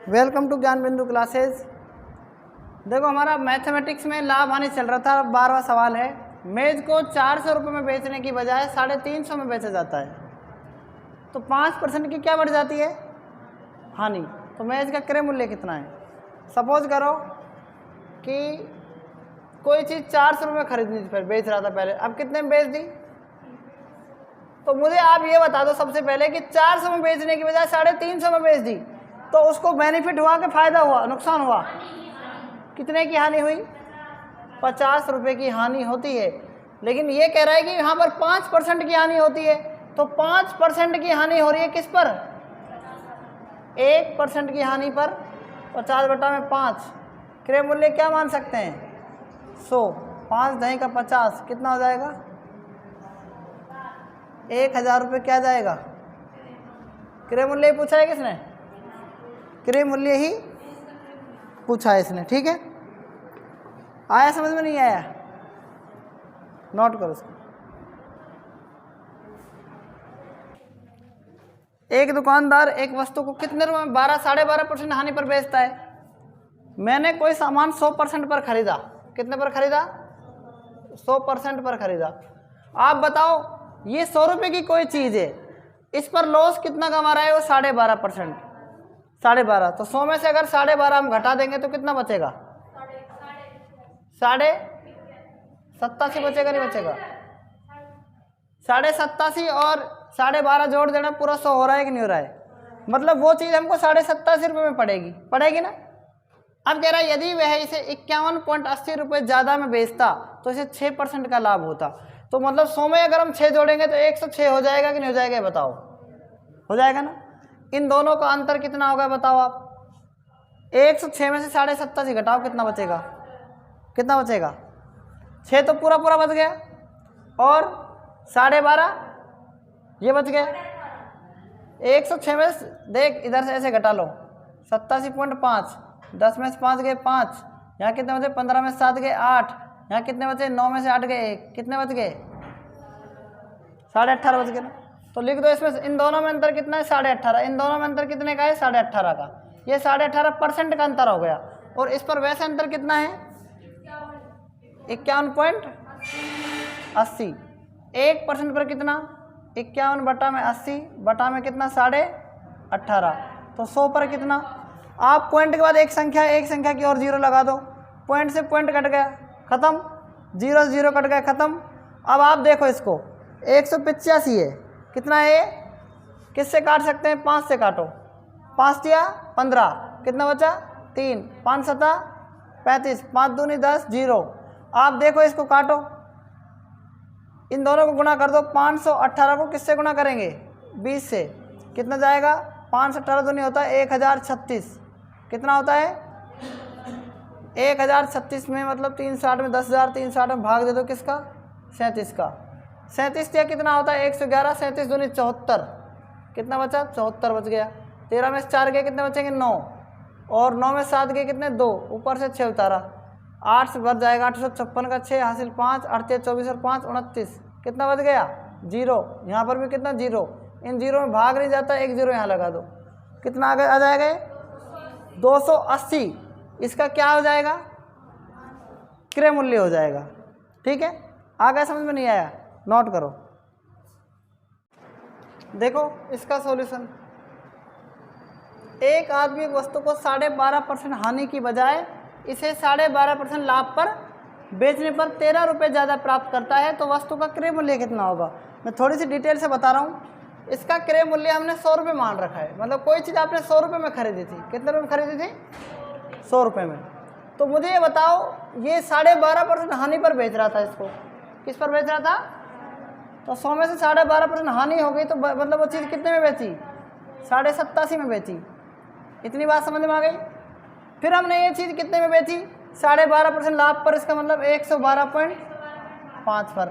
Welcome to ज्ञान बिंदु classes. देखो हमारा मैथमेटिक्स में लाभ हानि चल रहा था। 12वां सवाल है, मेज को 400 रुपये में बेचने की बजाय 350 में बेचा जाता है तो 5% की क्या बढ़ जाती है? हानि। तो मेज का क्रय मूल्य कितना है? सपोज करो कि कोई चीज़ 400 रुपये में खरीदनी थी, फिर बेच रहा था पहले, अब कितने में बेच दी? तो मुझे आप ये बता दो सबसे पहले कि 400 में बेचने की बजाय 350 में बेच दी तो उसको बेनिफिट हुआ कि फायदा हुआ, नुकसान हुआ? कितने की हानि हुई? 50 रुपये की हानि होती है। लेकिन ये कह रहा है कि यहाँ पर 5% की हानि होती है, तो 5% की हानि हो रही है किस पर? 1% की हानि पर 50/5। क्रय मूल्य क्या मान सकते हैं? 100। 5 दही का 50 कितना हो जाएगा? 1000 रुपये। क्या जाएगा? क्रय मूल्य ही पूछा है किसने? क्रय मूल्य ही पूछा है इसने। ठीक है, आया समझ में? नहीं आया? नोट करो उसको। एक दुकानदार एक वस्तु को कितने रुपए में 12-12.5% हानि पर बेचता है। मैंने कोई सामान 100% पर खरीदा। कितने पर खरीदा? 100% पर खरीदा। आप बताओ, ये 100 रुपये की कोई चीज़ है, इस पर लॉस कितना कमा रहा है वो? 12.5%। 12.5। तो 100 में से अगर 12.5 हम घटा देंगे तो कितना बचेगा? 87.5 बचेगा, नहीं बचेगा? 87.5 और 12.5 जोड़ देना, पूरा 100 हो रहा है कि नहीं हो रहा है? मतलब वो चीज़ हमको 87.5 रुपये में पड़ेगी ना। अब कह रहा है यदि वह इसे 51.80 रुपये ज़्यादा में बेचता तो इसे 6% का लाभ होता। तो मतलब 100 में अगर हम 6 जोड़ेंगे तो 106 हो जाएगा कि नहीं हो जाएगा? बताओ, हो जाएगा ना। इन दोनों का अंतर कितना होगा बताओ आप? 106 में से 87.5 घटाओ, कितना बचेगा? कितना बचेगा? 6 तो पूरा बच गया, और 12.5 ये बच गया। 106 में देख, इधर से ऐसे घटा लो, 87.5, 10 में से 5 गए 5, यहाँ कितने बचे? 15 में से 7 गए 8, यहाँ कितने बचे? 9 में से 8 गए 1, कितने बच गए? 18.5 बच गए ना। तो लिख दो इसमें इन दोनों में अंतर कितना है? 18.5। इन दोनों में अंतर कितने का है? 18.5 का। ये 18.5% का अंतर हो गया। और इस पर वैसे अंतर कितना है? 51.80। 1% पर कितना? 51/80 बटा में कितना? 18.5। तो 100 पर कितना? आप पॉइंट के बाद एक संख्या की और 0 लगा दो, पॉइंट से पॉइंट कट गया, खत्म। 0 से 0 कट गया, खत्म। अब आप देखो इसको, 185 है, कितना है? किससे काट सकते हैं? 5 से काटो। 5 या 15, कितना बचा? 3। 5 7 35, 5 दूनी 10, 0। आप देखो इसको काटो, इन दोनों को गुणा कर दो। 518 को किससे गुणा करेंगे? 20 से। कितना जाएगा? 518 दूनी होता है 1036। कितना होता है? 1036 में मतलब 360 में 10,000, 360 में भाग दे दो किसका? 37 का। 37 या कितना होता है? 111। 37 दूनी 74, कितना बचा? 74 बच गया। 13 में से 4 गए, कितने बचेंगे? 9, और 9 में 7 गए, कितने? 2, ऊपर से 6 उतारा, 8 से बच जाएगा। 856 का 6 हासिल 5, 38 24 और 5 29, कितना बच गया? 0। यहाँ पर भी कितना? 0। इन 0 में भाग नहीं जाता, 1 0 यहाँ लगा दो, कितना आगे आ जाएगा? 280। इसका क्या हो जाएगा? क्रय मूल्य हो जाएगा। ठीक है, आ गया? समझ में? नहीं आया? नोट करो। देखो इसका सॉल्यूशन, एक आदमी एक वस्तु को 12.5% हानि की बजाय इसे 12.5% लाभ पर बेचने पर 13 रुपये ज़्यादा प्राप्त करता है तो वस्तु का क्रय मूल्य कितना होगा? मैं थोड़ी सी डिटेल से बता रहा हूँ। इसका क्रय मूल्य हमने 100 रुपये मान रखा है, मतलब कोई चीज़ आपने 100 रुपये में खरीदी थी। कितने रुपये में खरीदी थी? 100 रुपये में। तो मुझे ये बताओ, ये 12.5% हानि पर बेच रहा था, इसको किस पर बेच रहा था? तो 100 में से 12.5% हानि हो गई, तो मतलब वो चीज़ कितने में बेची? 87.5 में बेची। इतनी बात समझ में आ गई? फिर हमने ये चीज़ कितने में बेची? 12.5% लाभ पर, इसका मतलब 112.5 पर।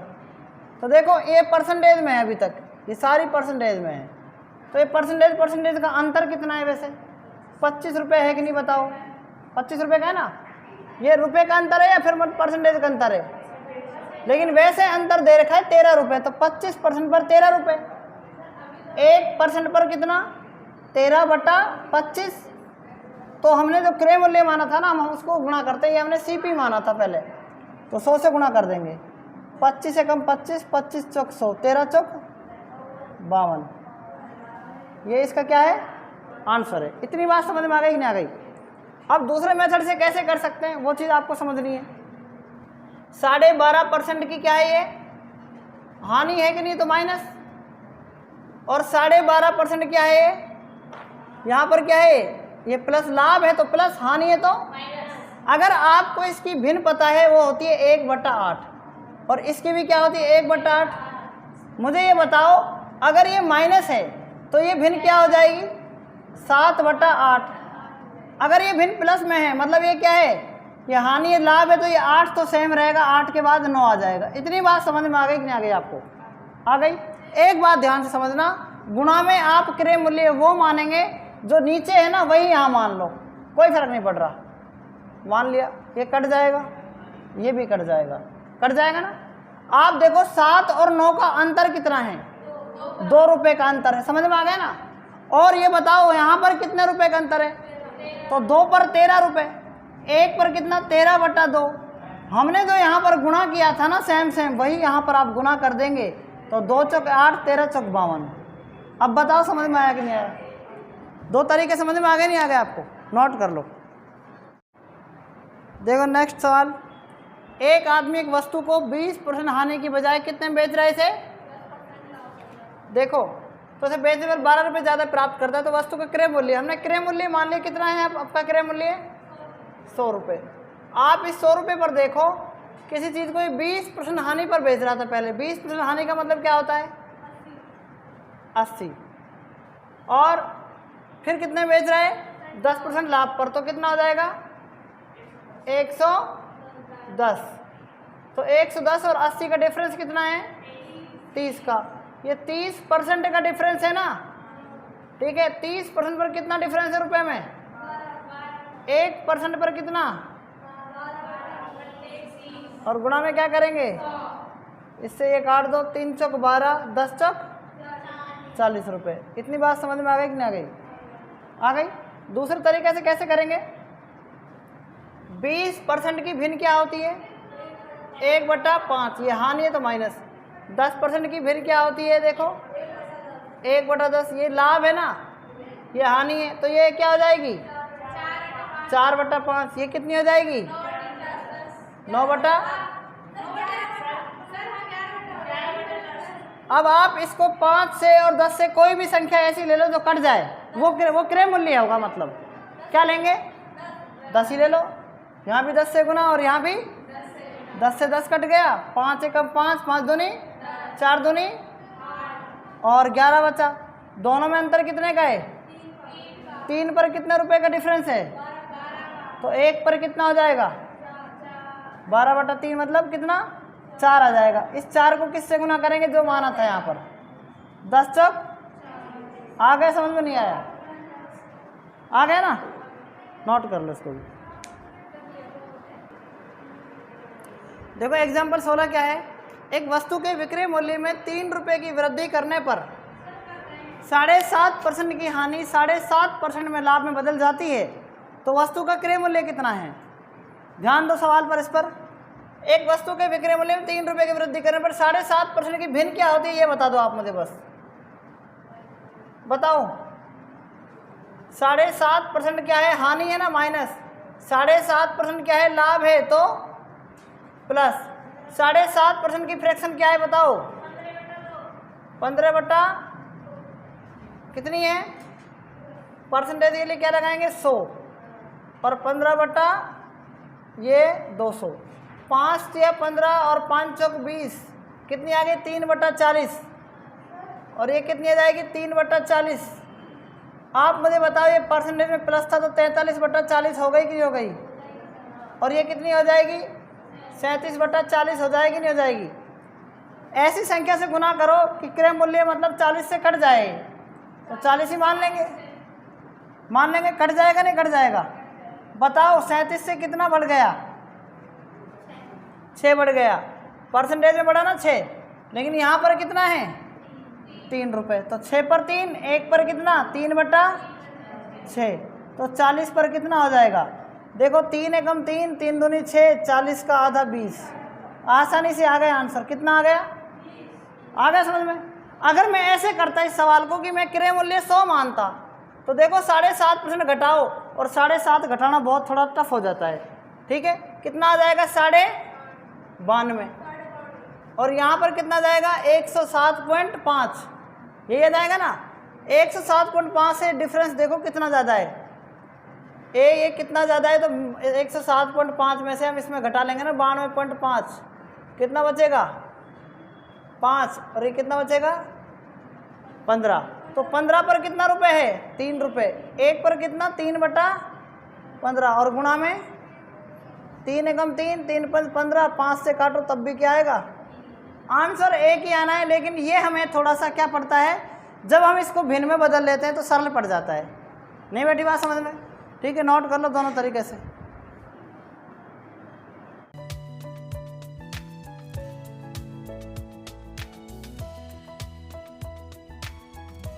तो देखो ये परसेंटेज में है, अभी तक ये सारी परसेंटेज में है। तो ये परसेंटेज का अंतर कितना है वैसे? 25 रुपये है कि नहीं? बताओ, 25 रुपये का है ना। ये रुपये का अंतर है या फिर परसेंटेज का अंतर है? लेकिन वैसे अंतर दे रखा है 13 रुपये, तो 25% पर 13 रुपये। 1% पर कितना? 13/25 तो हमने जो क्रय मूल्य माना था ना, हम उसको गुणा करते हैं, ये हमने CP माना था पहले, तो 100 से गुणा कर देंगे। 25 से कम 25, 25 चौक 100, 13 चौक 52, ये इसका क्या है आंसर है। इतनी बात समझ में आ गई कि नहीं आ गई? अब दूसरे मेथड से कैसे कर सकते हैं वो चीज़ आपको समझनी है। 12.5% की क्या है ये हानि है कि नहीं, तो माइनस, और 12.5% क्या है ये, यहाँ पर क्या है ये प्लस लाभ है, तो प्लस, हानि है तो अगर आपको इसकी भिन्न पता है वो होती है 1/8, और इसकी भी क्या होती है 1/8। मुझे ये बताओ अगर ये माइनस है तो ये भिन्न क्या हो जाएगी 7/8। अगर ये भिन्न प्लस में है मतलब ये क्या है, ये हानि है, लाभ है, तो ये 8 तो सेम रहेगा, 8 के बाद 9 आ जाएगा। इतनी बात समझ में आ गई कि नहीं आ गई आपको? आ गई। एक बात ध्यान से समझना, गुणा में आप क्रय मूल्य वो मानेंगे जो नीचे है ना, वही यहाँ मान लो, कोई फर्क नहीं पड़ रहा। मान लिया ये कट जाएगा, ये भी कट जाएगा, कट जाएगा ना। आप देखो 7 और 9 का अंतर कितना है, 2 रुपये का अंतर है, समझ में आ गया ना। और ये बताओ यहाँ पर कितने रुपए का अंतर है, तो 2 पर 13 रुपये, 1 पर कितना 13/2। हमने जो यहाँ पर गुणा किया था ना सेम सेम, वही यहाँ पर आप गुणा कर देंगे, तो 2 चौक 8, 13 चौक 52। अब बताओ समझ में आया कि नहीं आया? 2 तरीके समझ में आ गए नहीं आ गए आपको? नोट कर लो। देखो नेक्स्ट सवाल, एक आदमी एक वस्तु को 20% हानि की बजाय कितने में बेच रहा है इसे? देखो तो इसे बेचने पर 12 रुपये ज़्यादा प्राप्त करता है, तो वस्तु का क्रय मूल्य, हमने क्रय मूल्य मान लिया कितना है आपका क्रय मूल्य 100 रुपये। आप इस 100 रुपये पर देखो किसी चीज़ को 20% हानि पर बेच रहा था पहले। 20% हानि का मतलब क्या होता है 80, और फिर कितने बेच रहा है 10% लाभ पर, तो कितना हो जाएगा 110। तो 110 और 80 का डिफरेंस कितना है 30 का, ये 30% का डिफरेंस है ना, ठीक है। 30% पर कितना डिफरेंस है रुपए में, 1% पर कितना, और गुणा में क्या करेंगे, इससे ये काट दो, 3 चौक 12, 10 चौक 40 रुपये। इतनी बात समझ में आ गई कि नहीं आ गई? आ गई। दूसरे तरीके से कैसे करेंगे, 20% की भिन्न क्या होती है 1/5, ये हानि है तो माइनस। 10% की भिन्न क्या होती है, देखो 1/10, ये लाभ है ना, ये हानि है, तो ये क्या हो जाएगी 4/5। ये कितनी हो जाएगी 9/। अब आप इसको 5 से और 10 से कोई भी संख्या ऐसी ले लो जो कट जाए, वो क्रय मूल्य होगा। मतलब क्या लेंगे 10 ही ले लो, यहाँ भी 10 से गुना और यहाँ भी 10 से 10 कट गया, 5 से कम 5, 5 दूनी 4 दूनी और 11 बचा। दोनों में अंतर कितने का है 3 पर कितने रुपए का डिफरेंस है, तो 1 पर कितना हो जाएगा 12/3, मतलब कितना 4 आ जाएगा। इस 4 को किससे गुना करेंगे जो माना था यहाँ पर 10 चौक। आ गया, समझ में नहीं आया? आ गया ना, नोट कर लो इसको भी। देखो एग्जाम्पल 16 क्या है, एक वस्तु के विक्रय मूल्य में 3 रुपये की वृद्धि करने पर 7.5% की हानि 7.5% में लाभ में बदल जाती है, तो वस्तु का क्रय मूल्य कितना है? ध्यान दो सवाल पर। इस पर एक वस्तु के विक्रय मूल्य में 3 रुपये की वृद्धि करने पर 7.5% की भिन्न क्या होती है, ये बता दो आप मुझे, बस बताओ। 7.5% क्या है, हानि है ना, माइनस। 7.5% क्या है, लाभ है तो प्लस। 7.5% की फ्रैक्शन क्या है बताओ, 15 कितनी है, परसेंटेज के लिए क्या लगाएंगे 100, और 15 ये 200। 5 या 15 और 5 चौक 20, कितनी आ गई 3/40, और ये कितनी आ जाएगी 3/40। आप मुझे बताओ ये परसेंटेज में प्लस था तो 43/40 हो गई कि नहीं हो गई, और ये कितनी हो जाएगी 37/40 हो जाएगी नहीं हो जाएगी। ऐसी संख्या से गुना करो कि क्रय मूल्य मतलब 40 से कट जाए, तो 40 ही मान लेंगे, कट जाएगा नहीं कट जाएगा, बताओ। 37 से कितना बढ़ गया 6 बढ़ गया, परसेंटेज में बढ़ा ना 6, लेकिन यहाँ पर कितना है 3 रुपये, तो 6 पर 3, 1 पर कितना 3/6, तो 40 पर कितना हो जाएगा? देखो 3 एकम 3, 3 दूनी 6, 40 का आधा 20। आसानी से आ गया आंसर। कितना आ गया? आ गया समझ में? अगर मैं ऐसे करता इस सवाल को कि मैं क्रय मूल्य 100 मानता, तो देखो 7.5% घटाओ, और 7.5 घटाना बहुत थोड़ा टफ हो जाता है। ठीक है, कितना आ जाएगा? 92.5। और यहाँ पर कितना जाएगा? 107.5। ये याद आएगा ना? 107.5 से डिफरेंस देखो कितना ज़्यादा है। ये कितना ज़्यादा है, तो 107.5 में से हम इसमें घटा लेंगे ना 92.5, कितना बचेगा? 5। और ये कितना बचेगा? 15। तो 15 पर कितना रुपए है? 3 रुपये। 1 पर कितना? 3/15। और गुणा में 3 एकम 3, 3 पंच 15, 5 से काटो तब भी क्या आएगा? आंसर एक ही आना है। लेकिन ये हमें थोड़ा सा क्या पड़ता है, जब हम इसको भिन्न में बदल लेते हैं तो सरल पड़ जाता है। नहीं बैठी बात समझ में? ठीक है, नोट कर लो दोनों तरीके से।